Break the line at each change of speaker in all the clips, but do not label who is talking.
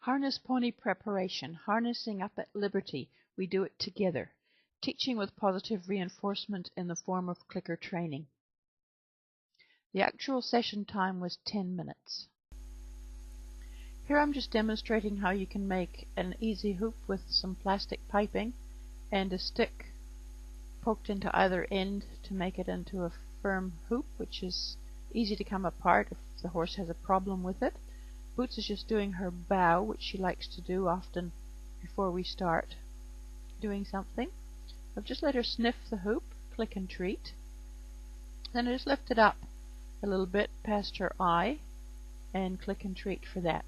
Harness pony preparation, harnessing up at liberty. We do it together. Teaching with positive reinforcement in the form of clicker training. The actual session time was 10 minutes. Here I'm just demonstrating how you can make an easy hoop with some plastic piping and a stick poked into either end to make it into a firm hoop, which is easy to come apart if the horse has a problem with it. Boots is just doing her bow, which she likes to do often before we start doing something. I've just let her sniff the hoop, click and treat. Then I just lift it up a little bit past her eye and click and treat for that.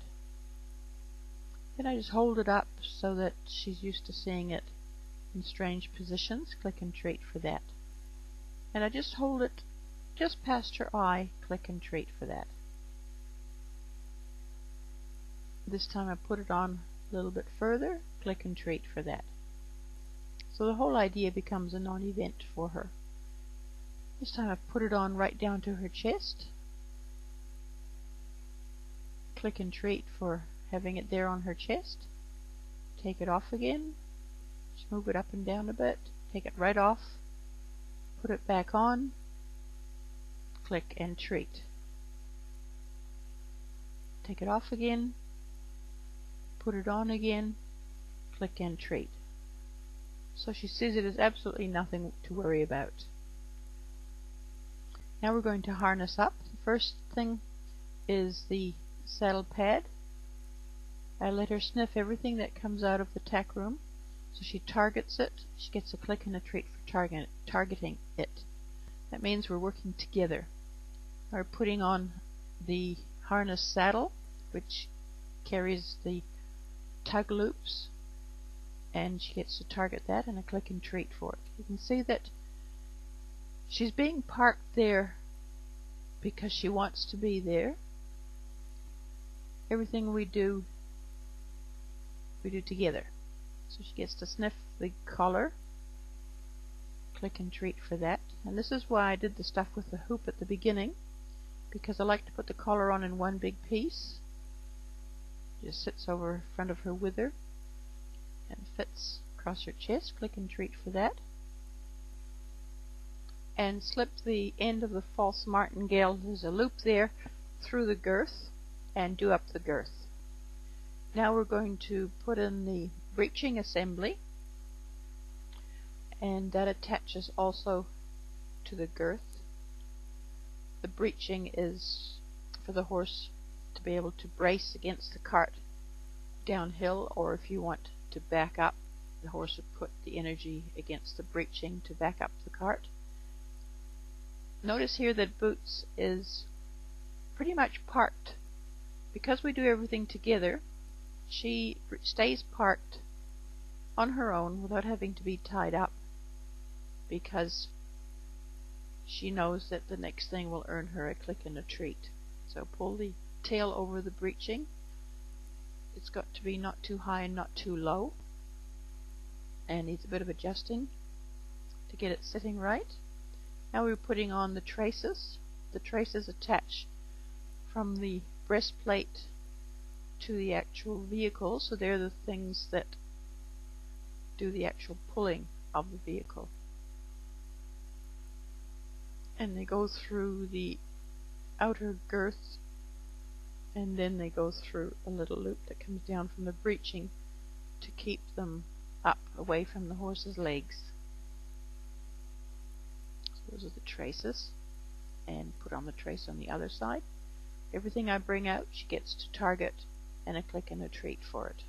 Then I just hold it up so that she's used to seeing it in strange positions, click and treat for that. And I just hold it just past her eye, click and treat for that. This time I put it on a little bit further, click and treat for that. So the whole idea becomes a non-event for her. This time I've put it on right down to her chest. Click and treat for having it there on her chest. Take it off again. Just move it up and down a bit. Take it right off. Put it back on. Click and treat. Take it off again. Put it on again. Click and treat. So she sees it as absolutely nothing to worry about. Now we're going to harness up. The first thing is the saddle pad. I let her sniff everything that comes out of the tack room. So she targets it. She gets a click and a treat for targeting it. That means we're working together. We're putting on the harness saddle, which carries the tug loops, and she gets to target that and a click and treat for it. You can see that she's being parked there because she wants to be there. Everything we do together. So she gets to sniff the collar, click and treat for that. And this is why I did the stuff with the hoop at the beginning, because I like to put the collar on in one big piece. Just sits over in front of her wither and fits across her chest. Click and treat for that. And slip the end of the false martingale, there's a loop there, through the girth and do up the girth. Now we're going to put in the breeching assembly, and that attaches also to the girth. The breeching is for the horse to be able to brace against the cart downhill, or if you want to back up, the horse would put the energy against the breeching to back up the cart. Notice here that Boots is pretty much parked. Because we do everything together, she stays parked on her own without having to be tied up, because she knows that the next thing will earn her a click and a treat. So pull the tail over the breeching. It's got to be not too high and not too low, and needs a bit of adjusting to get it sitting right. Now we're putting on the traces. The traces attach from the breastplate to the actual vehicle, so they're the things that do the actual pulling of the vehicle. And they go through the outer girth, and then they go through a little loop that comes down from the breeching to keep them up away from the horse's legs. So those are the traces, and put on the trace on the other side. Everything I bring out, she gets to target and a click and a treat for it.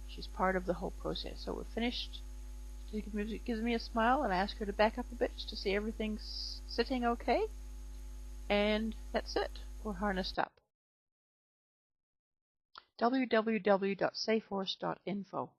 She's part of the whole process. So we're finished. She gives me a smile, and I ask her to back up a bit just to see everything's sitting okay. And that's it. We're harnessed up. www.safehorse.info